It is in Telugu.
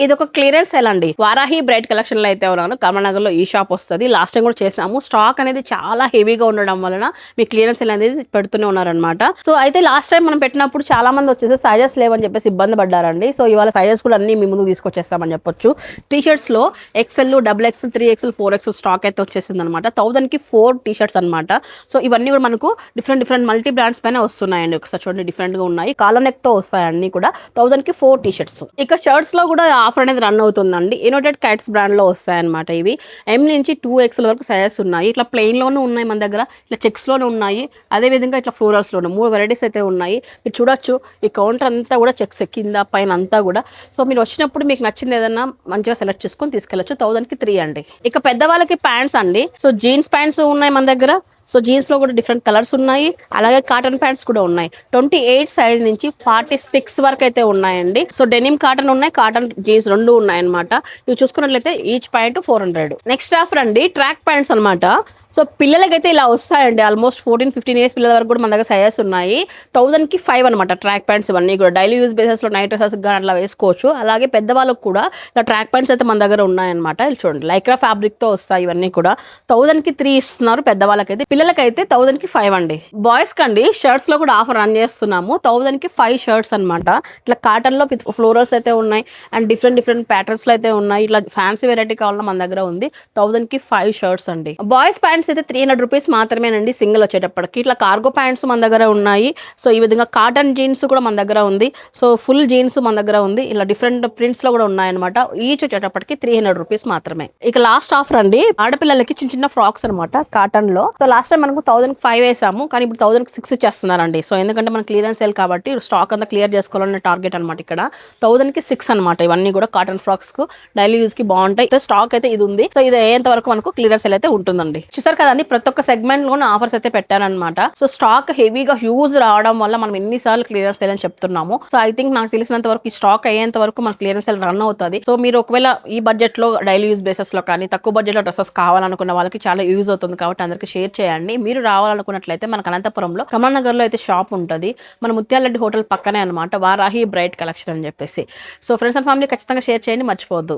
ఇది ఒక క్లియరెన్స్ సేల్ అండి. వారాహి బ్రైట్ కలెక్షన్ లో అయితే ఉన్నాను. కమలనగర్ లో ఈ షాప్ వస్తుంది. లాస్ట్ టైం కూడా చేసాము. స్టాక్ అనేది చాలా హెవీగా ఉండడం వలన మీ క్లియరెన్స్ సేల్ అనేది పెడుతూనే ఉన్నారనమాట. సో అయితే లాస్ట్ టైం మనం పెట్టినప్పుడు చాలా మంది వచ్చేసి సైజెస్ లేవని చెప్పేసి ఇబ్బంది పడ్డారండి. సో ఇవాళ సైజెస్ కూడా అన్ని మీ ముందుకు తీసుకొచ్చేస్తామని చెప్పొచ్చు. టీ షర్ట్స్ లో XL, double XL, 3XL, 4XL stock అయితే వచ్చేసింది అనమాట. 1000 కి 4 టీ షర్ట్స్ అనమాట. సో ఇవన్నీ కూడా మనకు డిఫరెంట్ మల్టీ బ్రాండ్స్ పైన వస్తున్నాయండి. ఒకసారి చూడండి, డిఫరెంట్ గా ఉన్నాయి. కాలర్ నెక్ తో వస్తాయి అన్ని కూడా. 1000 కి 4 టీ షర్ట్స్. ఇక షర్ట్స్ లో కూడా ఆఫర్ అనేది రన్ అవుతుందండి. యునైటెడ్ కైట్స్ బ్రాండ్ లో వస్తాయన్నమాట. ఇవి M నుంచి 2XL వరకు సైజెస్ ఉన్నాయి. ఇట్లా ప్లెయిన్ లోనూ ఉన్నాయి మన దగ్గర, ఇట్లా చెక్స్ లోనూ ఉన్నాయి, అదే విధంగా ఇట్లా ఫ్లోరల్స్ లోను 3 వెరైటీస్ అయితే ఉన్నాయి. మీరు చూడొచ్చు, ఈ కౌంటర్ అంతా కూడా చెక్స్ కింద పైన అంతా కూడా. సో మీరు వచ్చినప్పుడు మీకు నచ్చింది ఏదన్నా మంచిగా సెలెక్ట్ చేసుకొని తీసుకెళ్ళచ్చు. 1000 కి 3 అండి. ఇక పెద్దవాళ్ళకి ప్యాంట్స్ అండి. సో జీన్స్ ప్యాంట్స్ ఉన్నాయి మన దగ్గర. సో జీన్స్ లో కూడా డిఫరెంట్ కలర్స్ ఉన్నాయి. అలాగే కాటన్ ప్యాంట్స్ కూడా ఉన్నాయి. 28 సైజ్ నుంచి 46 వరకు అయితే ఉన్నాయండి. సో డెనిమ్ కాటన్ ఉన్నాయి, కాటన్ జీన్స్ రెండు ఉన్నాయన్నమాట. ఇవి చూసుకున్నట్లయితే ఈచ్ ప్యాంట్ 400. నెక్స్ట్ ఆఫర్ అండి, ట్రాక్ ప్యాంట్స్ అనమాట. సో పిల్లలకైతే ఇలా వస్తాయండి. ఆల్మోస్ట్ 14-15 ఇయర్స్ పిల్లల వరకు కూడా మన దగ్గర సైజెస్ ఉన్నాయి. 1000 కి 5 అనమాట. ట్రాక్ ప్యాంట్స్ ఇవన్నీ కూడా డైలీ యూజ్ బేసెస్ లో నైట్ డ్రెసెస్ కానీ అట్లా వేసుకోవచ్చు. అలాగే పెద్దవాళ్ళకు కూడా ఇలా ట్రాక్ ప్యాంట్స్ అయితే మన దగ్గర ఉన్నాయన్నమాట. ఇది చూడండి, లైక్రా ఫ్యాబ్రిక్ తో వస్తాయి ఇవన్నీ కూడా. 1000 కి 3 ఇస్తున్నారు పెద్దవాళ్ళకైతే. పిల్లలకైతే 1000 కి 5 అండి. బాయ్స్ కండి షర్ట్స్ లో కూడా ఆఫర్ రన్ చేస్తున్నాము. 1000 కి 5 షర్ట్స్ అనమాట. ఇట్లా కాటన్ లో విత్ ఫ్లోరల్స్ అయితే ఉన్నాయి అండ్ డిఫరెంట్ ప్యాటర్న్స్ లో అయితే ఉన్నాయి. ఇట్లా ఫ్యాన్సీ వెరైటీ కావాలన్నా మన దగ్గర ఉంది. 1000 కి 5 షర్ట్స్ అండి. బాయ్స్ ప్యాంట్స్ అయితే 300 రూపీస్ మాత్రమేనండి సింగిల్ వచ్చేటప్పటికి. ఇట్లా కార్గో ప్యాంట్స్ మన దగ్గర ఉన్నాయి. సో ఈ విధంగా కాటన్ జీన్స్ కూడా మన దగ్గర ఉంది. సో ఫుల్ జీన్స్ మన దగ్గర ఉంది. ఇలా డిఫరెంట్ ప్రింట్స్ లో కూడా ఉన్నాయన్నమాట. ఈచ్ వచ్చేటప్పటికి 300 రూపీస్ మాత్రమే. ఇక లాస్ట్ ఆఫర్ అండి, ఆడపిల్లలకి చిన్న ఫ్రాక్స్ అనమాట కాటన్ లో. సో లాస్ట్ టైం మనకు 1000 కి 5 వేసాము, కానీ ఇప్పుడు 1000 కి 6 ఇచ్చేస్తున్నారండి. సో ఎందుకంటే మన క్లియరెన్స్ సేల్ కాబట్టి స్టాక్ అంతా క్లియర్ చేసుకోవాలనే టార్గెట్ అనమాట ఇక్కడ. 1000 కి 6 అనమాట. ఇవన్నీ కూడా కాటన్ ఫ్రాక్స్ కు డైలీ యూజ్ కి బాగుంటాయి. స్టాక్ అయితే ఇది ఉంది. సో ఇది అయ్యేంత వరకు మనకు క్లియరెన్స్ సేల్ అయితే ఉంటుందండి. చూసారు కదండి, ప్రతి ఒక్క సెగ్మెంట్ లోనే ఆఫర్స్ అయితే పెట్టారనమాట. సో స్టాక్ హెవీగా హ్యూజ్ రావడం వల్ల మనం ఎన్నిసార్లు క్లియరెన్స్ సేల్ అని చెప్తున్నాము. సో ఐ థింక్ నాకు తెలిసినంత వరకు ఈ స్టాక్ అయ్యేంత వరకు మన క్లియరెన్స్ సేల్ రన్ అవుతుంది. సో మీరు ఒకవేళ ఈ బడ్జెట్ లో డైలీ యూజ్ బేసెస్ లో కానీ తక్కువ బడ్జెట్ లో డ్రెస్సెస్ కావాలనుకున్న వాళ్ళకి చాలా యూజ్ అవుతుంది కాబట్టి అందరికి షేర్ చేయండి. మీరు రావాలనుకున్నట్లయితే మనకు అనంతపురంలో కమలనగర్ లో అయితే షాప్ ఉంటుంది. మన ముత్యాలరెడ్డి హోటల్ పక్కనే అనమాట, వారాహి బ్రైట్ కలెక్షన్ అని చెప్పేసి. సో ఫ్రెండ్స్ అండ్ ఫ్యామిలీ ఖచ్చితంగా షేర్ చేయండి, మర్చిపోవద్దు.